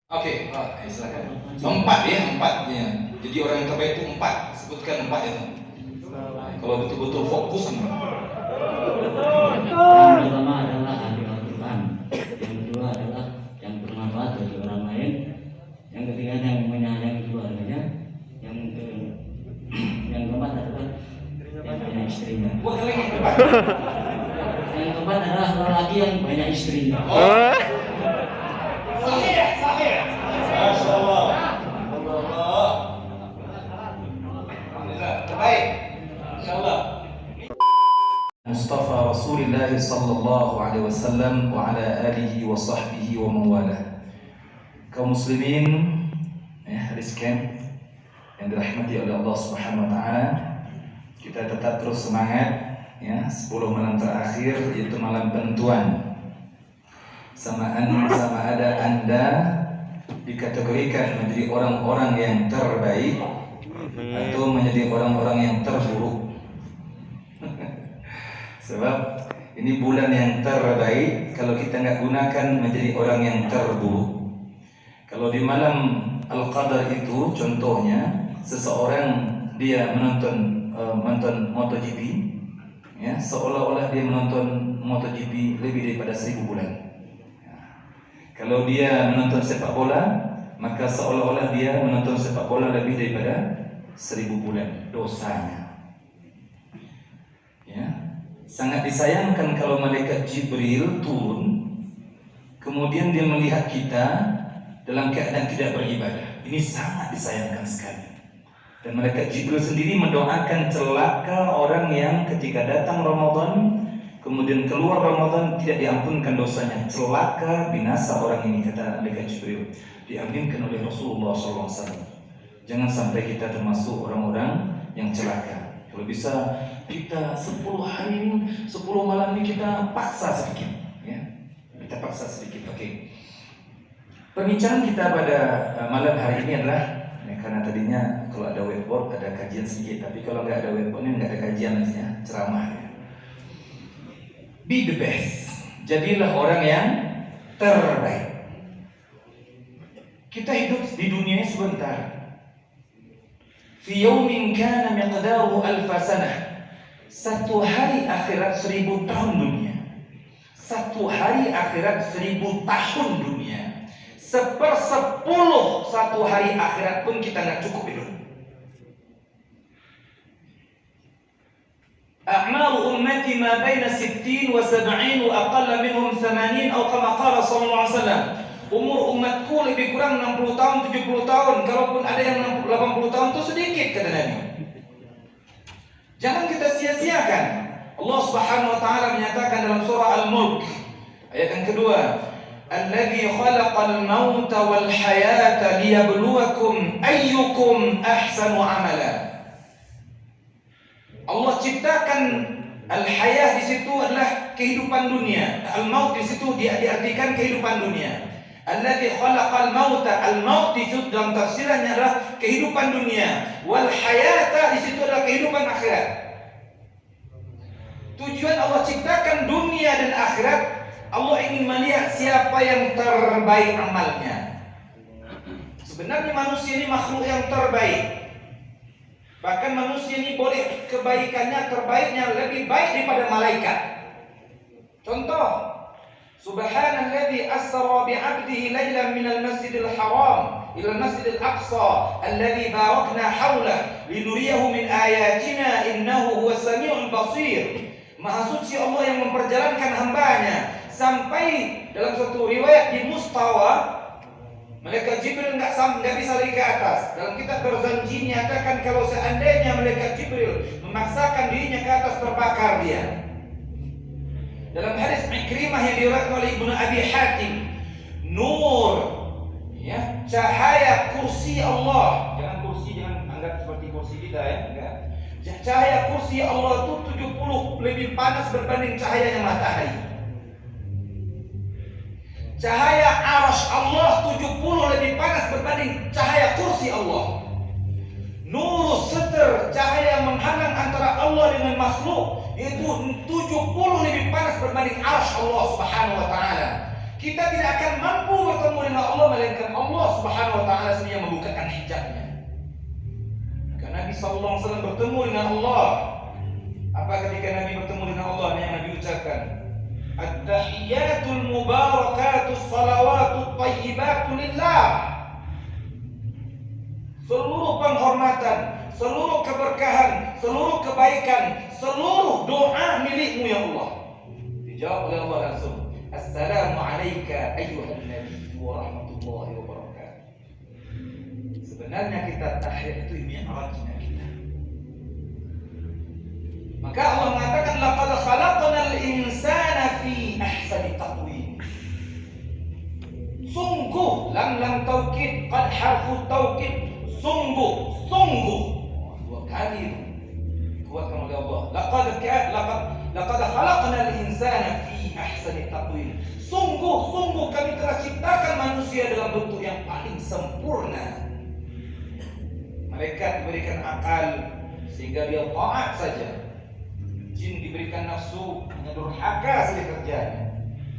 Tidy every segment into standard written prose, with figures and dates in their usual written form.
Oke, silakan. Empat ya, empat ya. Jadi orang yang terbaik itu empat. Sebutkan empat itu. Kalau betul-betul fokus. Yang pertama adalah ahli Al-Quran. Yang kedua adalah yang bermanfaat bagi orang lain. Yang ketiga yang menyayangi keluarganya. Yang keempat adalah yang banyak istrinya. Yang keempat adalah lelaki yang banyak istrinya. Sahih. Masya Allah. Alhamdulillah. Terbaik. Insya Allah. Mustafa Rasulullah sallallahu alaihi wasallam wa ala alihi wa sahbihi wa mawalah. Kaum muslimin hadis camp yang dirahmati oleh Allah Subhanahu wa taala, kita tetap terus semangat ya. 10 malam terakhir yaitu malam penentuan. Sama ada Anda dikategorikan menjadi orang-orang yang terbaik atau menjadi orang-orang yang terburuk. Sebab ini bulan yang terbaik kalau kita nggak gunakan menjadi orang yang terburuk. Kalau di malam Al-Qadar itu contohnya seseorang dia menonton MotoGP ya, seolah-olah dia menonton MotoGP lebih daripada 1000 bulan. Kalau dia menonton sepak bola, maka seolah-olah dia menonton sepak bola lebih daripada 1000 bulan dosanya. Ya. Sangat disayangkan kalau malaikat Jibril turun, kemudian dia melihat kita dalam keadaan tidak beribadah. Ini sangat disayangkan sekali. Dan malaikat Jibril sendiri mendoakan celaka orang yang ketika datang Ramadan kemudian keluar Ramadan tidak diampunkan dosanya. Celaka binasa orang ini, kata malaikat Jibril, diaminkan oleh Rasulullah SAW. Jangan sampai kita termasuk orang-orang yang celaka. Kalau bisa kita 10 hari ini, 10 malam ini kita paksa sedikit ya. Kita paksa sedikit. Oke. Perbincangan kita pada malam hari ini adalah karena tadinya kalau ada whiteboard ada kajian sedikit, tapi kalau nggak ada whiteboard ini nggak ada kajian aja, ceramah ya. Be the best. Jadilah orang yang terbaik. Kita hidup di dunia ini sebentar. Fi yawmin kana miqdaruhu alf sanah. Satu hari akhirat 1000 tahun dunia. Satu hari akhirat 1000 tahun dunia. 1/10 satu hari akhirat pun kita nggak cukup hidup. أعمار أمتي ما بين 60 و70 وأقل منهم 80 أو كما قال صلى الله عليه وسلم. Umur umatku lebih kurang 60 tahun, 70 tahun. Kalaupun ada yang 80 tahun itu sedikit, kata Nabi. Jangan kita sia-siakan. Allah Subhanahu wa taala menyatakan dalam surah Al-Mulk ayat yang kedua, "Alladzi khalaqal mauta wal hayata liyabluwakum ayyukum ahsanu amala." Allah ciptakan al-hayah di situ adalah kehidupan dunia. Al-maut di situ diartikan kehidupan dunia. Alladzi khalaqal mauta, al-maut di situ dalam tafsirannya adalah kehidupan dunia. Wal hayata di situ adalah kehidupan akhirat. Tujuan Allah ciptakan dunia dan akhirat, Allah ingin melihat siapa yang terbaik amalnya. Sebenarnya manusia ini makhluk yang terbaik. Bahkan manusia ini boleh kebaikannya terbaiknya lebih baik daripada malaikat. Contoh, Subhanalladzi asra bi'abdihi laylan minal masjidil haram ila al-masjidil aqsa alladzi barakna hawlahu linuriyahu min ayatina innahu huwas samiul basir. Maha suci Allah yang memperjalankan hambanya sampai dalam satu riwayat di Mustawa malaikat Jibril nggak bisa lagi ke atas. Dalam kitab Berzanji nyatakan kalau seandainya malaikat Jibril memaksakan dirinya ke atas, terbakar dia. Dalam hadis Ikrimah yang diriwayatkan oleh Ibnu Abi Hatim, nur ya, cahaya kursi Allah. Jangan anggap seperti kursi kita ya, enggak. Cahaya kursi Allah itu 70 lebih panas berbanding cahayanya matahari. Cahaya arasy Allah 70 lebih panas berbanding cahaya kursi Allah. Nurus seter, cahaya menghalang antara Allah dengan makhluk, itu 70 lebih panas berbanding arasy Allah Subhanahu wa taala. Kita tidak akan mampu bertemu dengan Allah melainkan Allah Subhanahu wa taala sendiri yang membukakan hijabnya. Maka Nabi sallallahu alaihi wasallam bertemu dengan Allah. Apa ketika Nabi bertemu dengan Allah yang Nabi ucapkan? At-tahiyyatul mubarakatus salawatut thayyibatu lillah. Seluruh penghormatan, seluruh keberkahan, seluruh kebaikan, seluruh doa milikmu ya Allah. Dijawab oleh Allah langsung. Assalamu alayka ayyuhan nabi wa rahmatullahi wa barakatuh. Sebenarnya kita tahiyat itu mi'rajnya kita. Maka Allah mengatakan laqad khalaqnal insana fi ahsani taqwim. Sungguh, lam taukid, qad harfu taukid. Sungguh dua kali kuatkan oleh Allah. Laqad khalaqnal insana fi ahsani taqwim. Sungguh kami telah ciptakan manusia dalam bentuk yang paling sempurna. Malaikat diberikan akal sehingga dia taat saja. Jin diberikan nafsu, hanya durhaka saja kerjanya.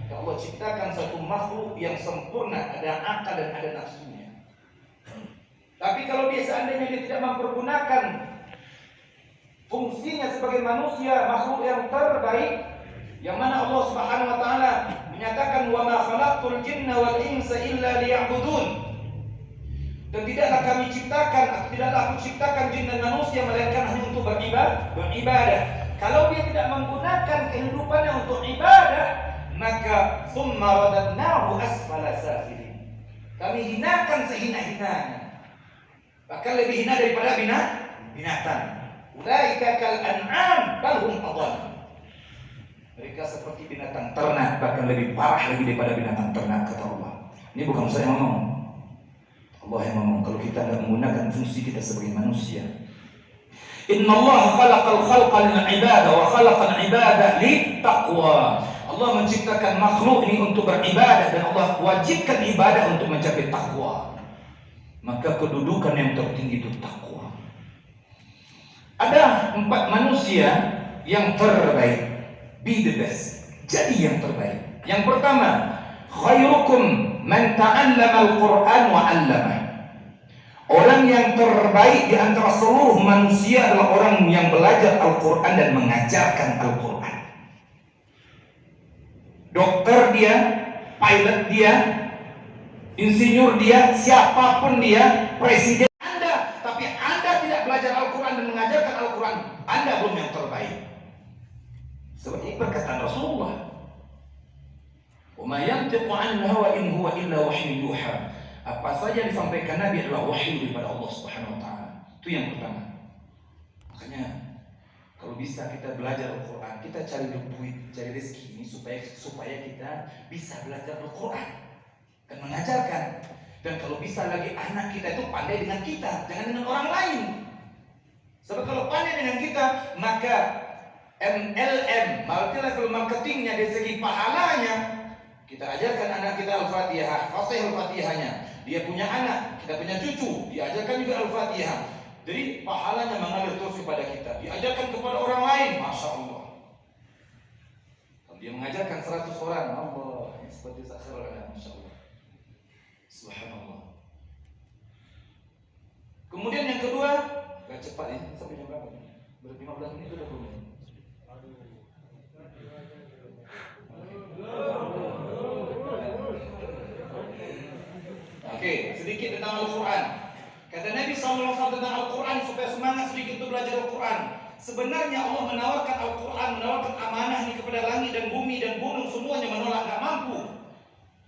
Maka Allah ciptakan satu makhluk yang sempurna, ada akal dan ada nafsunya. Tapi kalau dia seandainya dia tidak mempergunakan fungsinya sebagai manusia, makhluk yang terbaik, yang mana Allah Subhanahu wa taala menyatakan wa ma khalaqtul jinna wal insa illa liya'budun. Dan tidaklah aku ciptakan jin dan manusia melainkan hanya untuk beribadah. Kalau dia tidak menggunakan kehidupannya untuk ibadah, maka summa radadnahu asfala safilin. Kami hinakan sehina-hinanya. Bahkan lebih hina daripada binatang. Ulaika kal an'am bal hum adall. Mereka seperti binatang ternak, bahkan lebih parah lagi daripada binatang ternak, kata Allah. Ini bukan saya yang ngomong. Allah yang ngomong. Kalau kita tidak menggunakan fungsi kita sebagai manusia. Inna Allah khalaqal khalqa lil ibadah wa khalaqal ibadah lit taqwa. Allah menciptakan makhluk ini untuk beribadah dan Allah wajibkan ibadah untuk mencapai takwa. Maka kedudukan yang tertinggi itu takwa. Ada 4 manusia yang terbaik. Be the best. Jadi yang terbaik. Yang pertama, khairukum man ta'allama al-Qur'an wa 'allamah. Orang yang terbaik di antara seluruh manusia adalah orang yang belajar Al-Quran dan mengajarkan Al-Quran. Dokter dia, pilot dia, insinyur dia, siapapun dia, presiden Anda, tapi Anda tidak belajar Al-Quran dan mengajarkan Al-Quran, Anda belum yang terbaik. Seperti perkataan Rasulullah. Wa ma yantiqu 'anil hawa in huwa illa wahyun yuha. Apa saja yang disampaikan Nabi adalah wahyu daripada Allah Subhanahu wa taala. Itu yang pertama. Makanya kalau bisa kita belajar Al-Qur'an, kita cari duit, cari rezeki ini supaya kita bisa belajar Al-Qur'an dan mengajarkan. Dan kalau bisa lagi anak kita itu pandai dengan kita, jangan dengan orang lain. Sebab kalau pandai dengan kita, maka MLM, multi level marketingnya dari segi pahalanya, kita ajarkan anak kita Al-Fatihah, fasih Al-Fatihahnya. Dia punya anak, kita punya cucu, diajarkan juga Al-Fatihah. Jadi pahalanya mengalir terus kepada kita. Diajarkan kepada orang lain, Masya Allah. Kalau dia mengajarkan 100 orang, Allah, ini seperti sakhirullah, Masya Allah. Subhanallah. Kemudian yang kedua, gak cepat ya, sampai jam berapa? Berapa 15 menit sudah belum? Oke, sedikit tentang Al-Quran. Kata Nabi SAW tentang Al-Quran supaya semangat sedikit untuk belajar Al-Quran. Sebenarnya Allah menawarkan Al-Quran, menawarkan amanah ini kepada langit dan bumi dan gunung, semuanya menolak, tak mampu.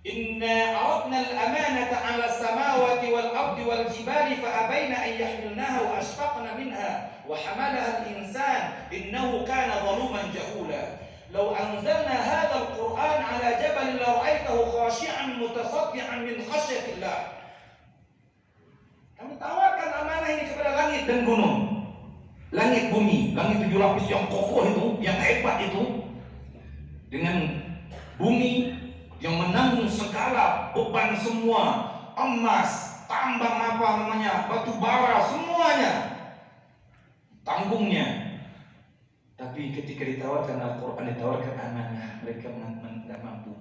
Inna aradna al-amanata 'ala as-samawati wal ardi wal jibali fa abaina an yahmilnaha wa ashfaqna minha wa hamalaha al-insan innahu kana zaluman jahula. لو أنزلنا هذا القرآن على جبل لرأيته خاشعا متصدعا من خشية الله. Kami tawarkan amanah ini kepada langit dan gunung, langit bumi, langit 7 lapis yang kokoh itu, yang hebat itu, dengan bumi yang menanggung segala beban semua, emas, tambang batu bara, semuanya tanggungnya. Tapi ketika ditawarkan Al-Quran, ditawarkan amanah, mereka tidak mampu.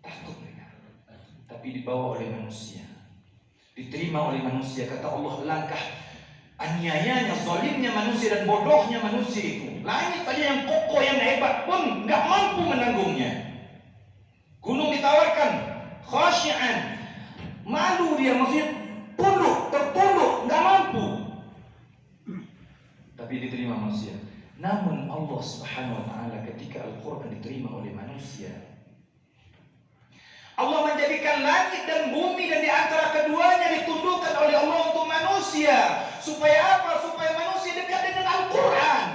Takut mereka. Tapi dibawa oleh manusia, diterima oleh manusia. Kata Allah, langkah aniayanya, zalimnya manusia dan bodohnya manusia itu, langit saja yang kokoh, yang hebat pun nggak mampu menanggungnya. Gunung ditawarkan, khasyi'an, malu dia, maksudnya tunduk, tertunduk, nggak mampu. Tapi diterima manusia. Namun Allah Subhanahu wa taala ketika Al-Qur'an diterima oleh manusia, Allah menjadikan langit dan bumi dan di antara keduanya ditundukkan oleh Allah untuk manusia. Supaya apa? Supaya manusia dekat dengan Al-Qur'an.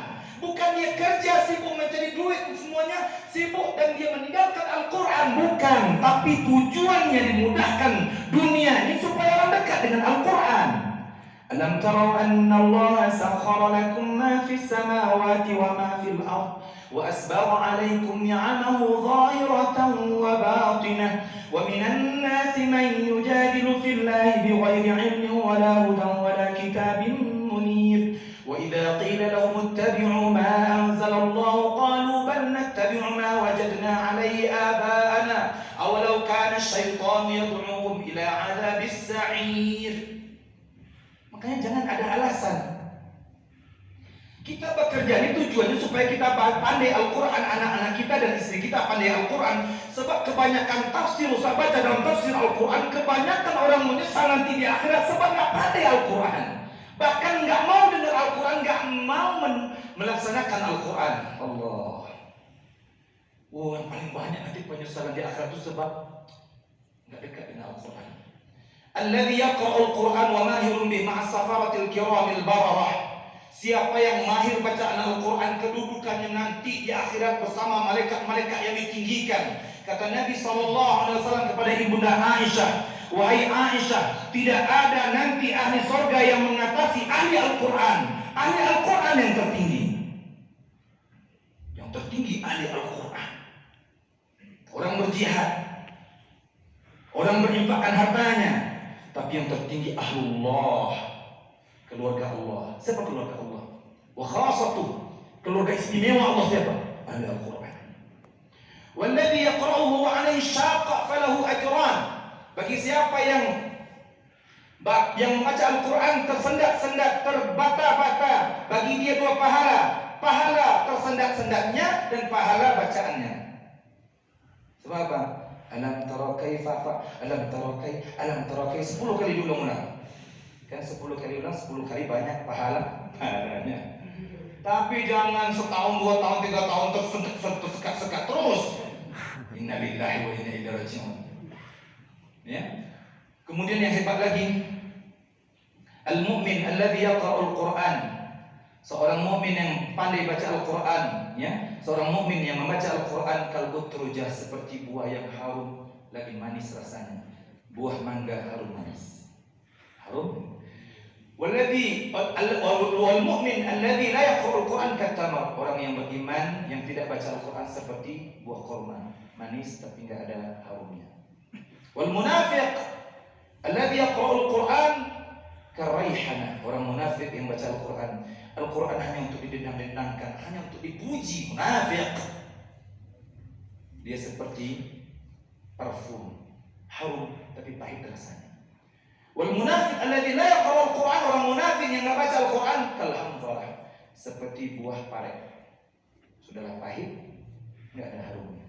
Bukan dia kerja sibuk mencari duit, semuanya sibuk dan dia meninggalkan Al-Qur'an, bukan. Tapi tujuannya dimudahkan dunia ini supaya orang dekat dengan Al-Qur'an. Alam tarau anna Allah sakhkhara lakum ma fis samawati wa ma fil ardh wa asbagha 'alaykum ni'amahu dhahiratan wa batinah wa minan nasi man yujadilu fillahi bighairi 'ilmin wa la hudan wa la kitabin munir wa idza qila lahum ittabi'u ma anzala Allah qalu bal nattabi'u ma wajadna 'alayhi aba'ana aw law kana asy-syaitanu yad'uhum ila 'adzabis sa'ir. Makanya jangan ada alasan. Kita bekerja ini tujuannya supaya kita pandai Al-Quran, anak-anak kita dan istri kita pandai Al-Quran. Sebab kebanyakan tafsir, usah baca dalam tafsir Al-Quran, kebanyakan orang menyesal nanti di akhirat sebab nggak pandai Al-Quran. Bahkan nggak mau dengar Al-Quran, nggak mau melaksanakan Al-Quran. Allah. Oh, yang paling banyak nanti penyesalan di akhirat itu sebab nggak dekat dengan Al-Quran. Alladhi yaqra'ul Qur'an wa mahirun bi ma'as-safaratil kiramil bararah. Siapa yang mahir bacaan Al-Quran, kedudukannya nanti di akhirat bersama malaikat-malaikat yang ditinggikan. Kata Nabi SAW kepada Ibunda Aisyah, wahai Aisyah, tidak ada nanti ahli surga yang mengatasi ahli Al-Quran. Ahli Al-Quran yang tertinggi. Yang tertinggi ahli Al-Quran. Orang berjihad, orang berinfakkan hartanya. Tapi yang tertinggi ahlullah, keluarga Allah. Siapa keluarga Allah? Wa khasatuh, keluarga istimewa Allah siapa? Ahli Al-Quran. Walladhi yaqra'uhu wa 'alayhi syaqqa falahu ajran. Bagi siapa yang membaca Al-Quran tersendat-sendat, terbata-bata, bagi dia dua pahala. Pahala tersendat-sendatnya dan pahala bacaannya. Sebab apa? Alam tara kaifa alam tara kai 10 kali diulang-ulang. Kan 10 kali ulang 10 kali banyak pahalanya. Tapi jangan setahun, 2 tahun, 3 tahun tersekat terus. Innalillahi wa inna ilaihi raji'un. Ya. Kemudian yang hebat lagi, al-mu'min alladhi yaqra'ul Qur'an. Seorang mukmin yang pandai baca Al-Quran, ya, seorang mukmin yang membaca Al-Quran kalbu terujah seperti buah yang harum lagi manis rasanya, buah mangga harum manis, harum. Wal mu'min alladhi la yaqra'ul Quran katamar. Orang yang beriman yang tidak baca Al-Quran seperti buah kurma, manis tapi tidak ada harumnya. Wal munafiq alladhi yaqra'ul Quran karaihana. Orang munafik yang baca Al-Quran, Al-Quran hanya untuk didendang-dendangkan, hanya untuk dipuji. Munafik. Dia seperti parfum, harum tapi pahit rasanya. Wal munafiq alladzi la yaqra'ul Quran. Orang munafik yang enggak baca Al-Quran kal hamdhalah, seperti buah pare. Sudahlah pahit, enggak ada harumnya.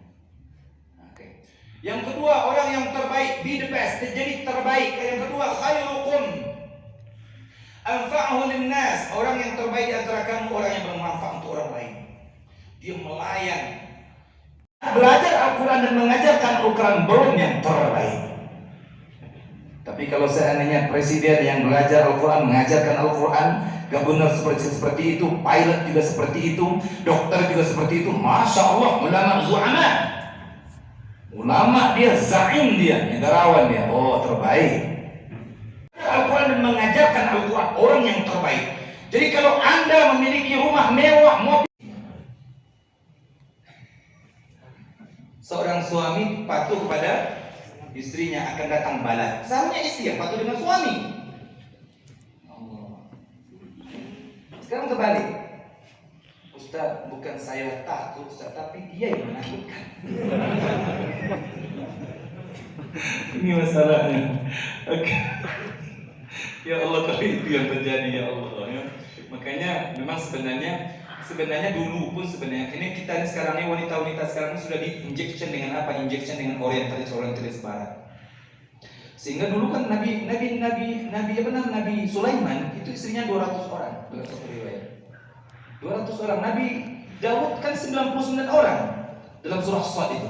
Oke. Yang kedua, orang yang terbaik, be the best, jadi terbaik. Yang kedua, khairukum anfa'uhu linnas. Orang yang terbaik di antara kamu, orang yang bermanfaat untuk orang lain. Dia melayani, belajar Al-Quran dan mengajarkan Al-Quran, belum yang terbaik. Tapi kalau seandainya presiden yang belajar Al-Quran, mengajarkan Al-Quran, gubernur seperti itu, pilot juga seperti itu, dokter juga seperti itu, Masya Allah, ulama zu'ama. Ulama dia, zaim dia, negarawan dia, oh terbaik. Al-Quran dan mengajarkan Al-Quran, orang yang terbaik. Jadi kalau Anda memiliki rumah mewah, mobil, seorang suami patuh kepada istrinya akan datang bala. Seharusnya istri yang patuh dengan suami. Sekarang kebalik. Ustaz, bukan saya takut Ustaz, tapi dia yang menakutkan. Ini masalahnya. Oke. Ya Allah, tapi itu yang terjadi ya Allah ya. Makanya memang sebenarnya dulu pun sebenarnya ini kita ini sekarang ini wanita-wanita sekarang ini sudah di-injection dengan apa? Injection dengan orientalis barat. Sehingga dulu kan Nabi Sulaiman itu istrinya 200 orang dalam satu riwayat. 200 orang. Nabi Daud kan 99 orang dalam surah Shad itu.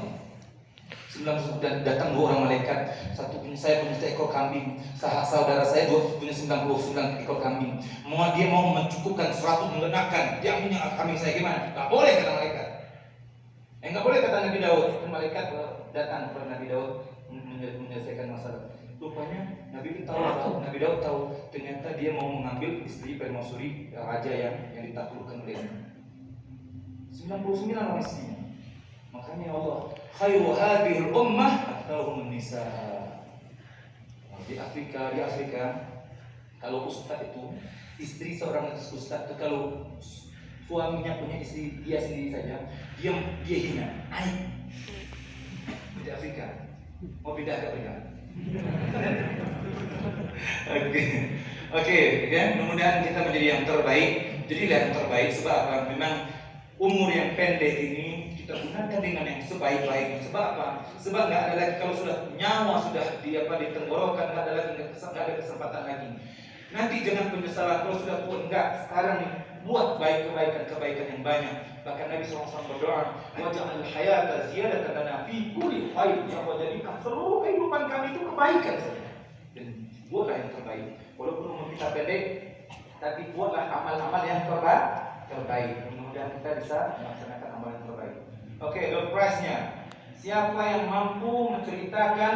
99 dan datang 2 orang malaikat, satu punya saya punya seekor kambing, saudara saya punya 99 ekor kambing. Dia mau mencukupkan 100 menggenapkan, dia punya kambing saya gimana? Enggak boleh kata malaikat. Enggak boleh kata Nabi Daud. Malaikat datang kepada Nabi Daud menyelesaikan masalah. Rupanya Nabi Daud tahu ternyata dia mau mengambil istri permaisuri raja yang ditaklukkan olehnya. 99 orang istrinya. Makanya Allah khairu hadhil ummah aktsaruhum nisa. Di Afrika kalau ustaz itu istri seorang ustaz itu kalau suaminya punya istri dia sendiri saja dia hina aib. Di Afrika mau pindah ke Afrika. Oke, mudah-mudahan kita menjadi yang terbaik. Jadilah yang terbaik sebab apa? Memang umur yang pendek ini kita gunakan dengan yang sebaik-baiknya. Sebab apa? Sebab nggak ada lagi, kalau sudah nyawa sudah di tenggorokan, nggak ada kesempatan lagi. Nanti jangan penyesalan kalau sudah tua. Enggak, sekarang nih buat kebaikan yang banyak. Bahkan Nabi SAW berdoa, waj'al hayata ziyadatan lana fi kulli khair. Ya Allah, jadikan seluruh kehidupan kami itu kebaikan saja. Dan buatlah yang terbaik. Walaupun umur kita pendek, tapi buatlah amal-amal yang terbaik. Mudah-mudahan kita bisa melaksanakan amal yang terbaik. Oke, door prize-nya. Siapa yang mampu menceritakan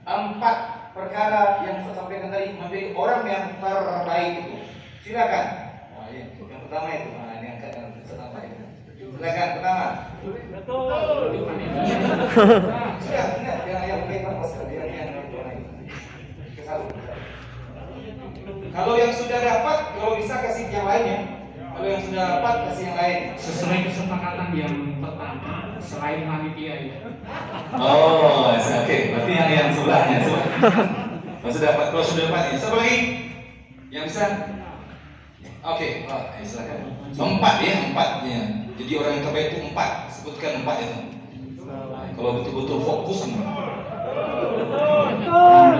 4 perkara yang saya sampaikan tadi menjadi orang yang terbaik itu? Silakan. Yang pertama itu, ini angkat yang pertama itu. Silakan pertama. Betul. Sudah, enggak yang bebas yang kalau yang sudah dapat, kalau bisa kasih yang lainnya. Kalau yang sudah dapat kasih yang lain. Sesuai kesepakatan yang pertama, selain panitia ya. Oh, oke. Berarti yang sebelahnya. Kalau sudah dapat, siapa lagi? Yang bisa? Oke, silakan. 4 ya. Jadi orang yang terbaik itu 4. Sebutkan 4 itu. Kalau betul-betul fokus semua. Yang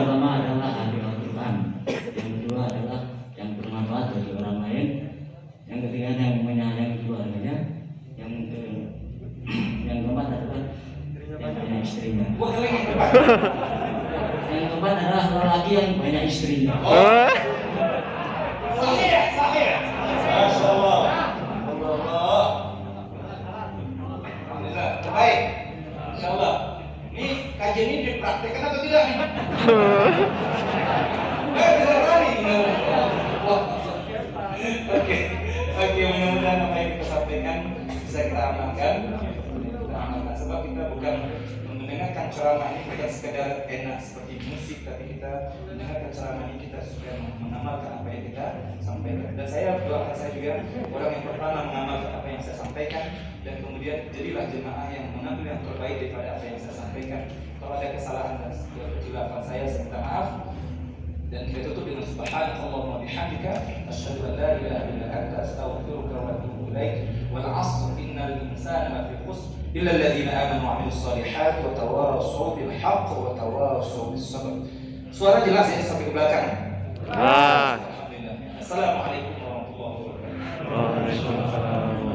pertama adalah ahli Al-Quran. Yang kedua adalah yang bermanfaat bagi orang lain. Yang ketiga yang menyayangi keluarganya. Yang keempat adalah yang banyak istrinya. Yang keempat adalah lelaki yang banyak istrinya. Sahih. Masya Allah. Alhamdulillah. Baik. Insya Allah. Ini kajian ini dipraktekkan atau tidak nih? Tidak berani. Oke, mudah-mudahan apa yang kita sampaikan bisa kita amalkan. Sebab kita bukan mendengarkan ceramah ini bukan sekedar enak seperti musik, tapi kita mendengarkan ceramah ini kita sudah mengamalkan apa yang kita sampaikan. Dan saya doakan saya juga orang yang pertama mengamalkan apa yang saya sampaikan, dan kemudian jadilah jemaah yang mengambil yang terbaik daripada apa yang saya sampaikan. Kalau ada kesalahan dan kekeliruan saya minta maaf. Dan kita tutup dengan subhanakallahumma bihamdika asyhadu an la ilaha illa anta astaghfiruka wa atubu ilaik. Wal 'asr innal insana lafi khusr illa alladhina amanu wa 'amilus shalihat wa tawashaw bil haqq wa tawashaw bis sabr. Suara jelas ya sampai ke belakang. Alhamdulillah. Assalamualaikum warahmatullahi wabarakatuh. Waalaikumsalam.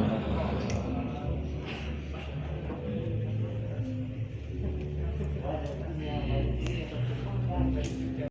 Waalaikumsalam.